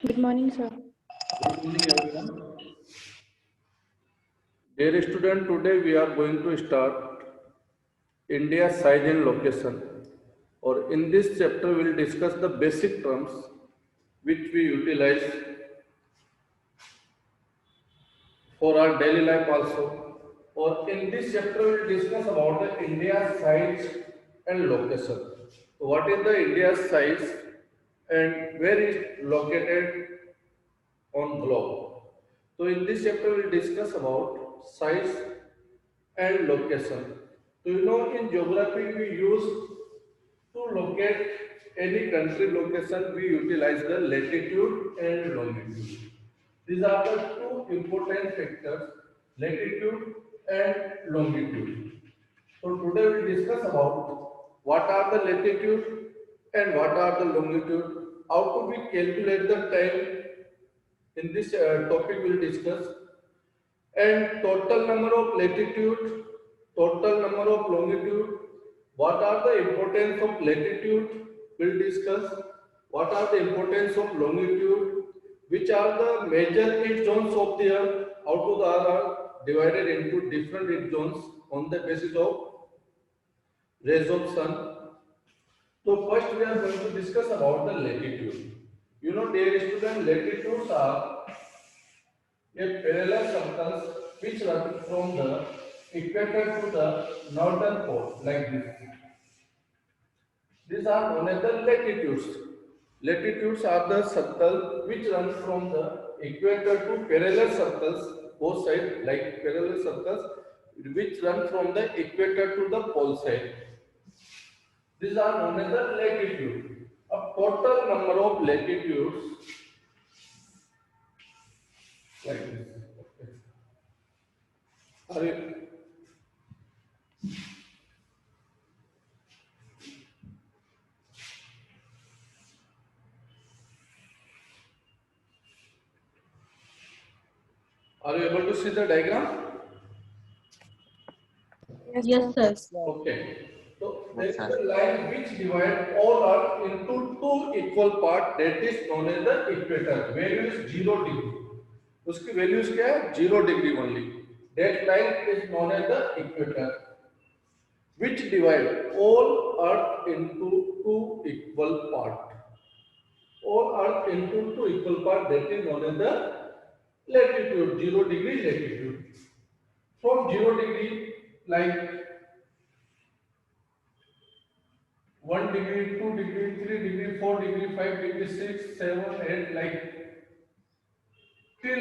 Good morning, sir. Good morning, everyone. Dear student, today we are going to start India's size and location. Or in this chapter, we will discuss the basic terms which we utilize for our daily life also. Or in this chapter, we will discuss about the India's size and location. What is the India's size and where is located on globe? So in this chapter, we will discuss about size and location. So you know in geography we use to locate any country location we utilize the latitude and longitude. These are the two important factors, latitude and longitude. So today we discuss about what are the latitude and what are the longitude, how to we calculate the time. In this topic we'll discuss, and total number of latitude, total number of longitude, what are the importance of latitude, we'll discuss, what are the importance of longitude, which are the major heat zones of the earth, how to the earth are divided into different heat zones on the basis of rays of sun. So first we are going to discuss about the latitude. You know, dear student, latitudes are a parallel circles which run from the equator to the northern pole like this. These are known as the latitudes. Latitudes are the circle which run from the equator to parallel circles, both sides like parallel circles which run from the equator to the pole side. These are known as the latitude. A total number of latitudes like this. Okay. Are you are you able to see the diagram? Yes, Yes, sir. sir. Okay. So there Yes, is sir. a line which divides all Earth into two equal parts, that is known as the equator. Value is 0 degree. उसकी values क्या है? 0 degree only. That line is known as the equator, which divide all Earth into two equal parts. All Earth into two equal parts, that is known as the latitude. 0 degree latitude. From 0 degree, like 1 degree, 2 degree, 3 degree, 4 degree, 5 degree, 6, 7, 8, like till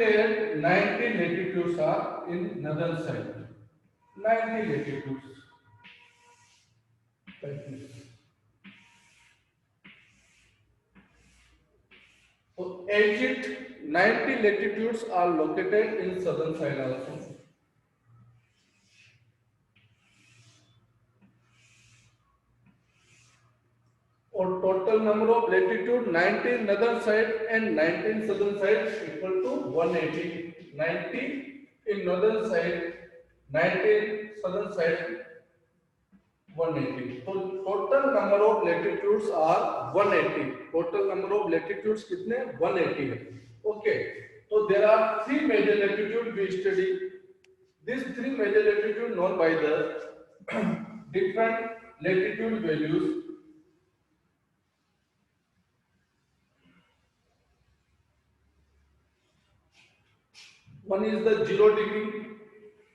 90 latitudes are in northern side. 90 latitudes. Like this. So exit 90 latitudes are located in southern side also. Or total number of latitude 19 northern side and 19 southern side equal to 180. 90 in northern side, 19 southern side 180. So total number of latitudes are 180. Total number of latitudes कितने 180 है. Okay. So there are three major latitudes we study. These three major latitudes known by the different latitude values. One is the 0 degree,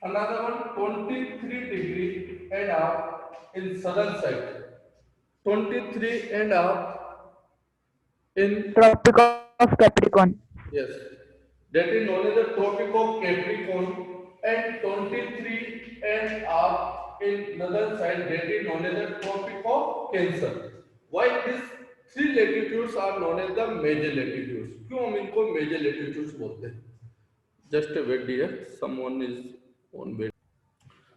another one 23 degree and half in southern side, 23 and half in, Tropic of Capricorn. yes, that is known as the Tropic of Capricorn, and 23 and half in northern side, that is known as the Tropic of Cancer. Why these three latitudes are known as the major latitudes? क्यों हम इनको major latitudes बोलते हैं? Just a wait dear, someone is on wait.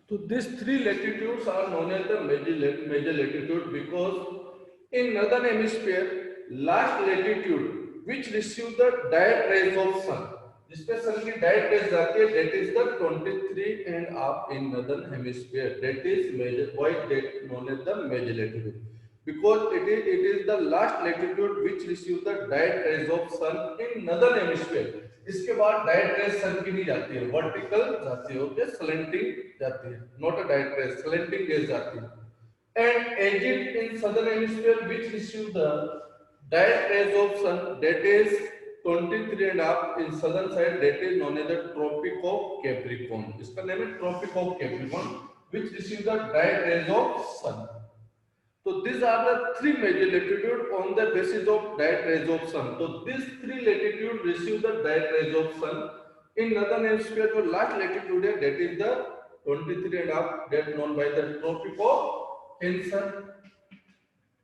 So these three latitudes are known as the major latitude because in northern hemisphere, last latitude which receive the direct rays of sun, जिसपे sun की direct rays जाती है, that is the 23 and half in northern hemisphere. That is major. Why that known as the major latitude? because it is the last latitude which receive the direct rays of sun in northern hemisphere. इसके बाद direct rays सन की नहीं जाती है, vertical जाती है, okay, slanting जाती है, not a direct rays, slanting rays जाती है। And edged in southern hemisphere which receive the direct rays of sun, that is 23 and a half in southern side, that is known as the tropic of Capricorn. इसका नाम है tropic of Capricorn which receive the direct rays of sun. So these are the three major latitude on the basis of direct rays of sun. So these three latitude receive the direct rays of sun. In northern hemisphere, the last latitude है, that is the 23 and a half, that known by the tropic of Cancer.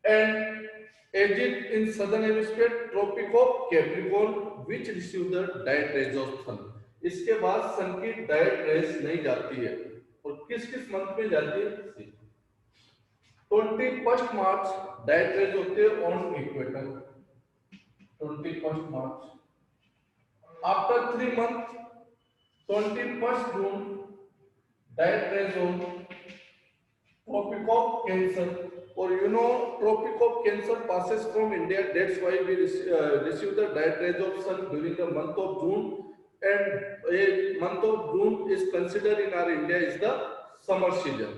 And exit in southern hemisphere, tropic of Capricorn, which receive the direct rays of sun. इसके बाद सन की direct race नहीं जाती है, और किस किस मंथ में जाती है? 21 मार्च डायरेक्ट रेज होते हैं on equator, 21 March. After 3 month 21 June direct rays on Tropic of Cancer. और you know tropic of Cancer passes from India, that's why we receive the direct rays of sun during the month of June, and a month of June is considered in our India is the summer season.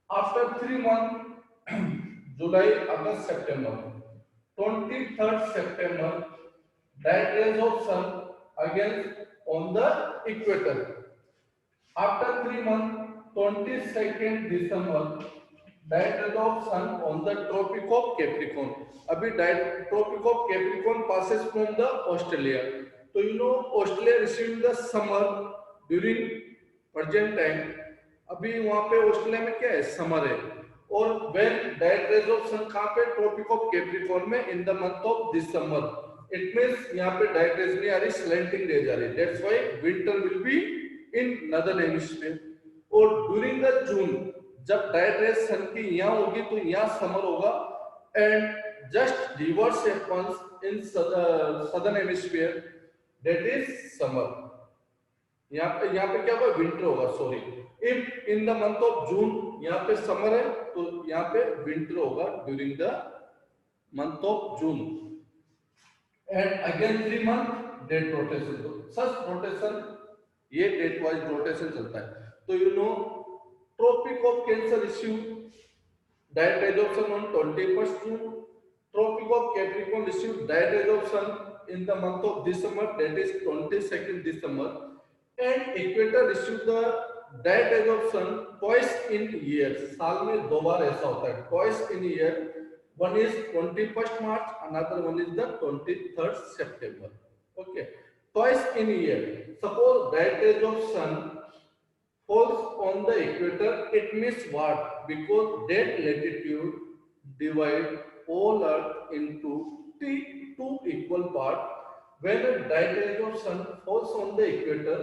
After 3 months July, August, September, 23rd September, direct rays of sun again on the equator. After 3 months, 22nd December, direct rays of sun on the Tropic of Capricorn. अभी Tropic of Capricorn passes from the Australia. So you know Australia receiving the summer during present time. अभी वहाँ पे Australia में क्या है, summer है। और when direct rays of sun कहाँ पे, ट्रॉपिक ऑफ कैप्रिकॉर्न में इन the month of December, it means यहाँ पे डायरेक्ट रेज नहीं आ रही, स्लैंटिंग रेज आ रही, that's why winter will be in northern hemisphere. और ड्यूरिंग द जून जब डायरेक्ट रेज सन की यहाँ होगी तो यहाँ समर होगा, and just reverse happens in southern hemisphere, that is summer. यहाँ पे क्या होगा, विंटर होगा, sorry. If in the month of June यहाँ पे समर है तो यहाँ पे विंटर होगा during the month of June. And again 3 month date rotation, तो सच रोटेशन, ये डेट वाइज रोटेशन चलता है। तो you know tropic of cancer issue direct rays of sun on 21st June, tropic of Capricorn received direct rays of sun in the month of December, that is 22nd December, and equator received the direct rays of sun twice in year. साल में 2 बार ऐसा होता है, twice in year. One is 21st March, another one is the 23rd September. Okay, twice in year. Suppose direct rays of sun falls on the equator, it means what? Because that latitude divide all Earth into two equal parts. When a direct rays of sun falls on the equator,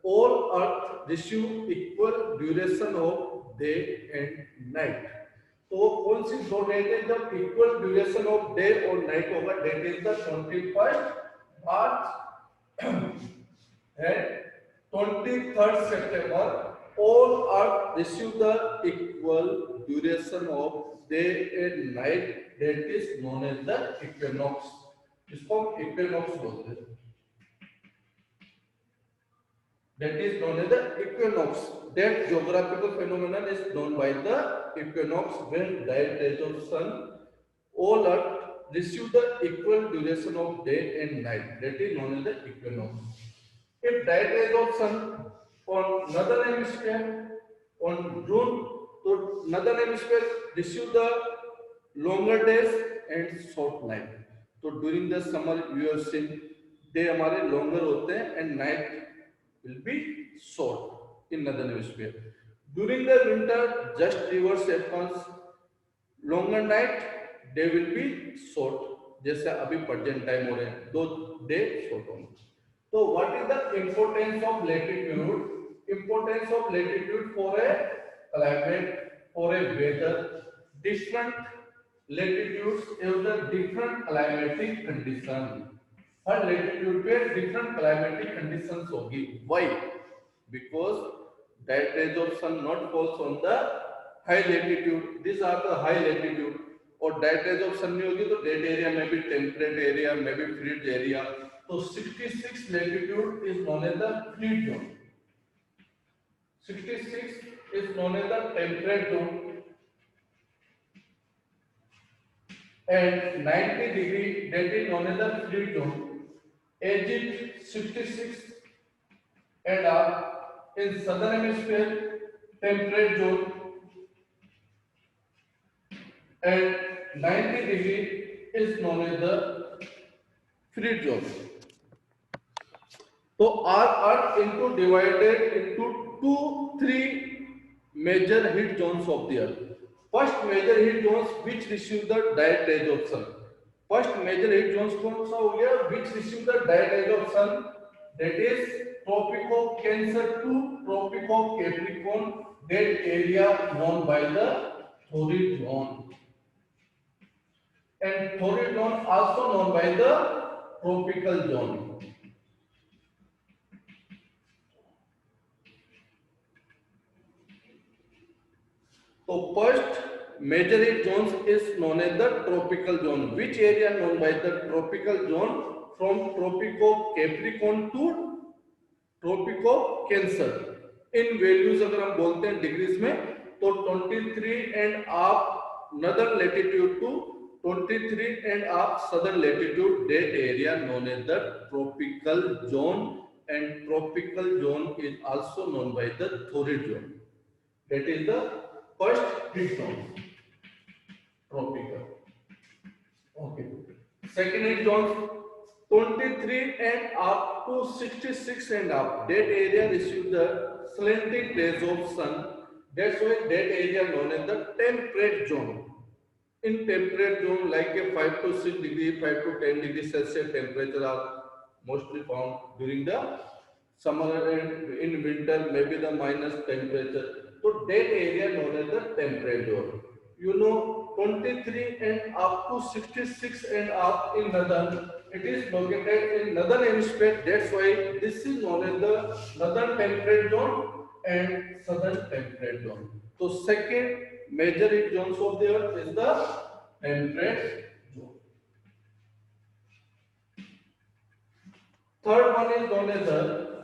all Earth receive equal duration of day and night. तो कौन सी दो date है जब equal duration of day और night होगा? Date is the 21st March and 23rd September. All Earth receive the equal duration of day and night, that is known as the equinox. इसको हम equinox बोलते हैं, that is known as the equinox. That geographical phenomenon is known by the equinox, when direct rays of sun all Earth receive the equal duration of day and night, that is known as the equinox. If direct rays of sun on northern hemisphere on June, so northern hemisphere receive the longer days and short night. So during the summer you have seen day हमारे longer होते हैं and night will be short in northern hemisphere. During the winter just reverse happens, longer night, day will be short, जैसे अभी present time हो रहे हैं, 2 day short होंगे। So what is the importance of latitude? Importance of latitude for a climate, for a weather. Different latitudes have the different climatic condition. Her latitude पे different climatic conditions होगी. Why? Because direct rays of sun not falls on the high latitude. These are the high latitude. और direct rays of सन नहीं होगी तो dead area में भी temperate area में भी फ्रीड एरिया। तो 66 latitude is known as the frigid zone, 66 is known as the temperate zone, and 90 degree that is known as the free zone. As it 66 and up in southern hemisphere temperate zone, and 90 degree is known as the free zone. So our earth into divided into three major heat zones of the earth. First major heat zones which receive the direct rays of sun. First major heat zones कौन सा हो गया? Which receive the direct rays of sun. That is Tropic of Cancer to Tropic of Capricorn. That area known by the torrid zone. And torrid zone also known by the tropical zone. So first major heat zones is known as the tropical zone. Which area known by the tropical zone? From Tropic of Capricorn to Tropic of Cancer. In values अगर हम बोलते हैं degrees में तो 23 and half northern latitude to 23 and half southern latitude, that area known as the tropical zone, and tropical zone is also known by the torrid zone. That is the first heat zone, tropical. Okay. Second heat zone, 23 and up to 66 and up. That area receives the slanting rays of sun. That's why that area known as the temperate zone. In temperate zone, like a 5 to 6 degree, 5 to 10 degree Celsius temperature are mostly found during the summer, and in winter maybe the minus temperature. So that area known as the temperate zone. You know, 23 and up to 66 and up in northern, it is located in northern hemisphere. That's why this is known as the northern temperate zone and southern temperate zone. So second major heat zones of the earth is the temperate zone. Third one is known as the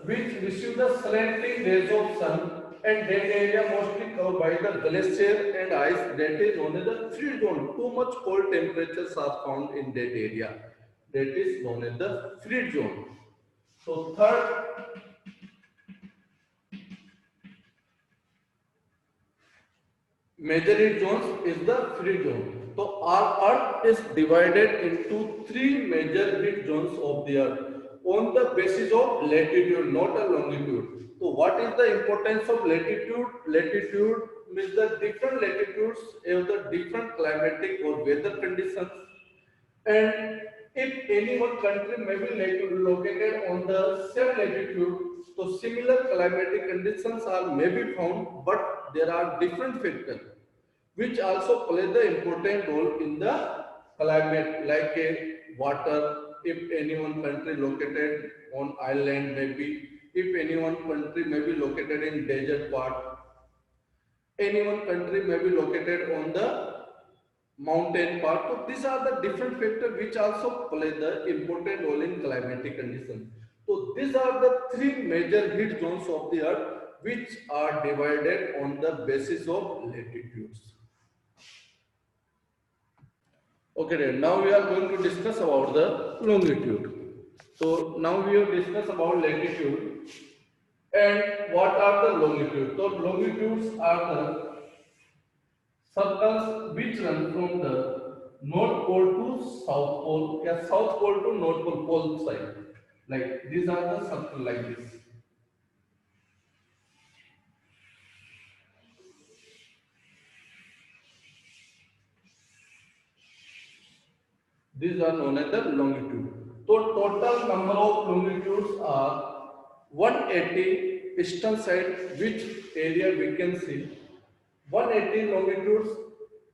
which receive the slanting rays of sun, and that area mostly covered by the glacier and ice. That is known as the free zone. Too much cold temperatures are found in that area. That is known as the free zone. So third major heat zones is the free zone. So our earth is divided into three major heat zones of the earth on the basis of latitude, not a longitude. So what is the importance of latitude? Latitude means the different latitudes have the different climatic or weather conditions, and if any one country may be located on the same latitude, so similar climatic conditions are may be found, but there are different factors which also play the important role in the climate, like a water. If any one country located on island, maybe if any one country may be located in desert part, any one country may be located on the mountain part. So these are the different factors which also play the important role in climatic conditions. So these are the three major heat zones of the earth which are divided on the basis of latitudes. Okay, then now we are going to discuss about the longitude. So now we have discussed about latitude, and what are the longitudes? So longitudes are the circles which run from the North Pole to South Pole, yeah, South Pole to North Pole, pole side. Like these are the circles like this. These are known as the longitude. So total number of longitudes are 180 eastern side, which area we can see. 180 longitudes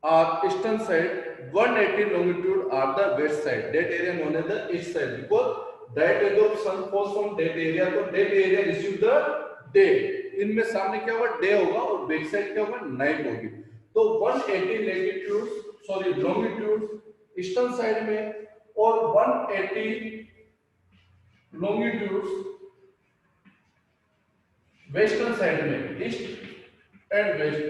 are eastern side, 180 longitude are the west side. That area known as the east side, because direct rays of sun falls on that area, so that area receive the day. इनमें सामने क्या होगा, day होगा, और back side क्या होगा, night होगी. तो 180 latitudes sorry longitude eastern side में और 180 लॉन्गिट्यूड्स वेस्टर्न साइड में, ईस्ट एंड वेस्ट।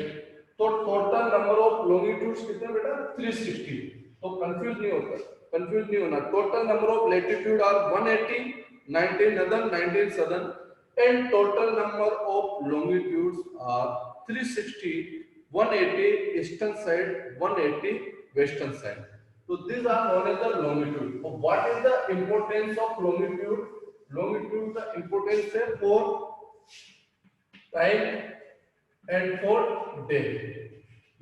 तो टोटल नंबर ऑफ लॉन्गिट्यूड्स कितने बेटा 360। तो कंफ्यूज नहीं होता, कंफ्यूज नहीं होना। Total number of latitude are 180, 19 northern 19 southern and total number of longitudes are 360, 180 eastern side, 180 western side. So these are known as the longitude. So what is the importance of longitude? Longitude the importance है for time and for date.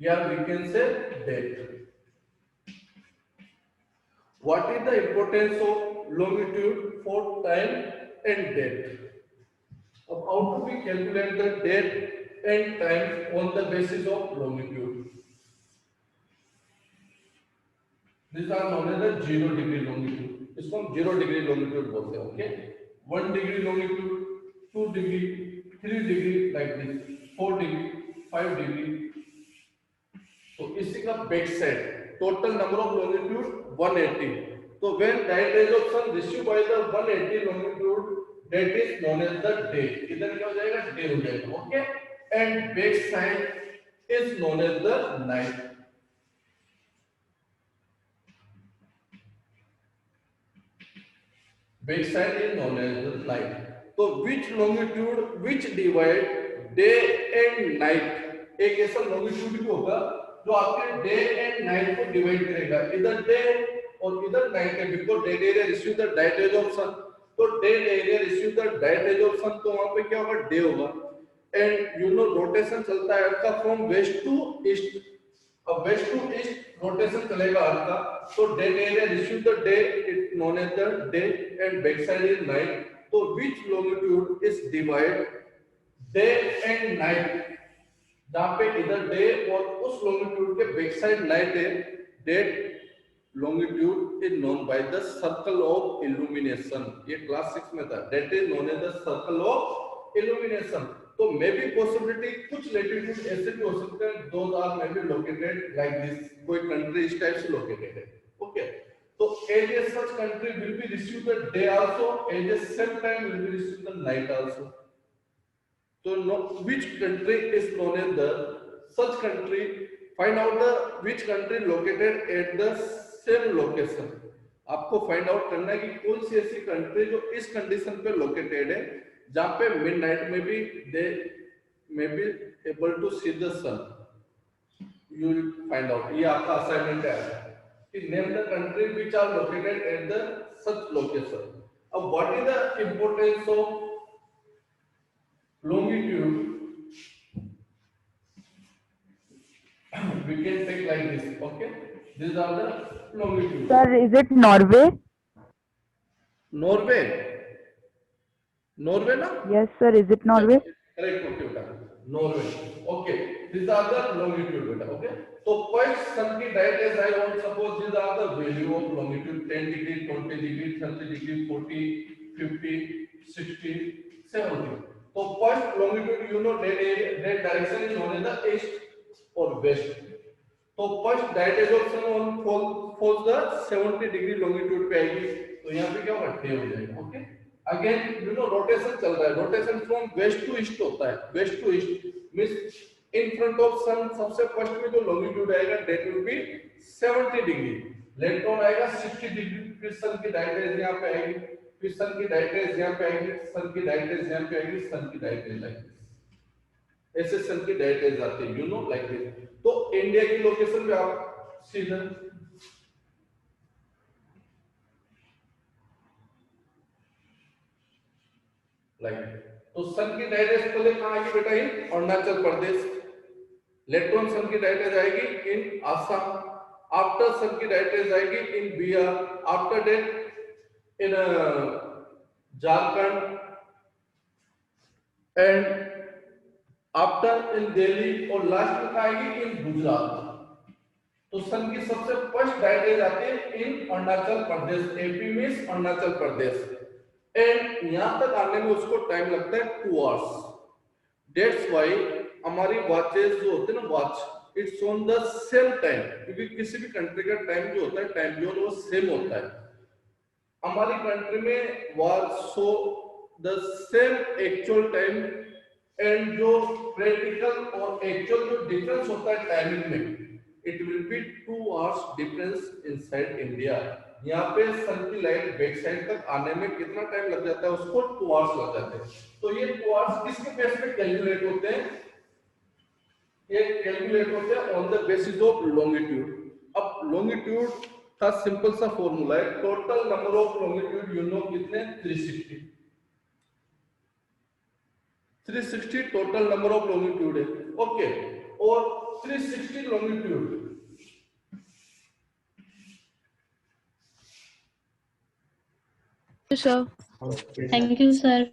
Yeah, we can say date. What is the importance of longitude for time and date? Now, how do we calculate the date and time on the basis of longitude? These are known as the 0 degree longitude. इसको हम 0 degree longitude बोलते हैं, okay? 1 degree longitude, 2 degree, 3 degree like this, 4 degree, 5 degree. तो इसी का back side total number of longitude 180. तो when direct rays of sun received by the 180 longitude, that is known as the day. इधर क्या हो जाएगा day हो जाएगा, okay? And back side is known as the night. Back side is known as the night. तो which longitude which divide day and night, एक ऐसा longitude भी होगा जो आपके day and night को divide करेगा, इधर day और इधर night है, because dead area receive the direct rays of sun. तो dead area receive the direct rays of sun, तो वहां पे क्या होगा day होगा। and you know rotation चलता है अर्थ का from west to east, अब वेस्ट टू ईस्ट रोटेशन चलेगा अर्थ का। तो day area receive the day it known as the day and back side is night. तो which longitude is divide day and night, जहां पे इधर day और उस लॉन्गिट्यूड के बैक साइड नाइट है, that longitude is known by the circle of illumination. ये class 6 में था, that is known as the circle of illumination. तो मे बी पॉसिबिलिटी कुछ लैटिट्यूड ऐसे भी हो सकते हैं, those are maybe located like this, कोई कंट्री इस टाइप से लोकेटेड है, ओके। तो as a such country will be receive the day also, as a same time will be receive the night also. तो know which country is known as the such country, find out the which country located at the same location. आपको find out करना है कि कौन सी ऐसी country जो इस condition पे लोकेटेड है जहां पे मिडनाइट में भी they may be able to see the sun. You will find out, ये आपका असाइनमेंट है कि name the country which are located at the such location. अब what is the importance of longitude? We can take like this, okay? These are the longitude. Sir, is it Norway? Norway, Norway ना? Yes, sir. Is it Norway? Correct, okay बेटा, Norway. Okay, these are the longitude बेटा, okay? तो first sun की direct rays, I want suppose these are the value of longitude 10 degree, 20 degree, 30 degree, 40, 50, 60, 70. तो first longitude you know that direction is known as the east और west. तो first direct rays of sun on falls the 70 degree longitude पे आएगी, तो यहां पे क्या होगा डे हो जाएगा, okay. Again you know rotation चल रहा है, rotation from west to east होता है, west to east means in front of sun सबसे फर्स्ट में जो लॉन्गिट्यूड आएगा that will be 70 degree, later on आएगा 60 डिग्री, फिर सन की डायरेक्ट रेज यहां पे आएगी, फिर सन की डायरेक्ट रेज यहां पे आएगी, सन की डायरेक्ट रेज यहां पे आएगी, सन की डायरेक्ट रेज लाइक दिस, ऐसे सन की डायरेक्ट रेज आती है यू नो लाइक दिस। तो इंडिया की लोकेशन पे आप सीधा लाइक, तो सन की डायरेक्ट रेज पहले कहां आएगी बेटा, इन अरुणाचल प्रदेश। लेटर ऑन सन की डायरेक्ट रेज आएगी इन आसाम, आफ्टर सन की डायरेक्ट रेज आएगी in Bihar, after that in Jharkhand and after in Delhi और लास्ट में आएगी इन गुजरात। तो सन की सबसे फर्स्ट डायरेक्ट रेज आती है in Arunachal Pradesh, AP means Arunachal Pradesh, and यहां तक आने में उसको टाइम लगता है 2 आवर्स। दैट्स व्हाई हमारी वॉचेस जो होते हैं ना, watch it's on the same time, क्योंकि किसी भी कंट्री का टाइम जो होता है, टाइम जोन वो सेम होता है। हमारी कंट्री में वार so the same actual time, and जो प्रैक्टिकल और एक्चुअल जो डिफरेंस होता है टाइमिंग में, it will be 2 hours difference inside India. यहाँ पे सन की लाइट बैक साइड तक आने में कितना टाइम लग जाता है, उसको 2 hours लग जाते हैं। तो ये 2 hours किसके बेस पे कैलकुलेट होते हैं? ये कैलकुलेट होते हैं on the basis of longitude. अब लॉन्गिट्यूड का सिंपल सा फॉर्मूला है, total number of longitude you no कितने, 360। 360 टोटल नंबर ऑफ लॉन्गिट्यूड है, ओके। और 360 longitude, Sir. Thank you, sir.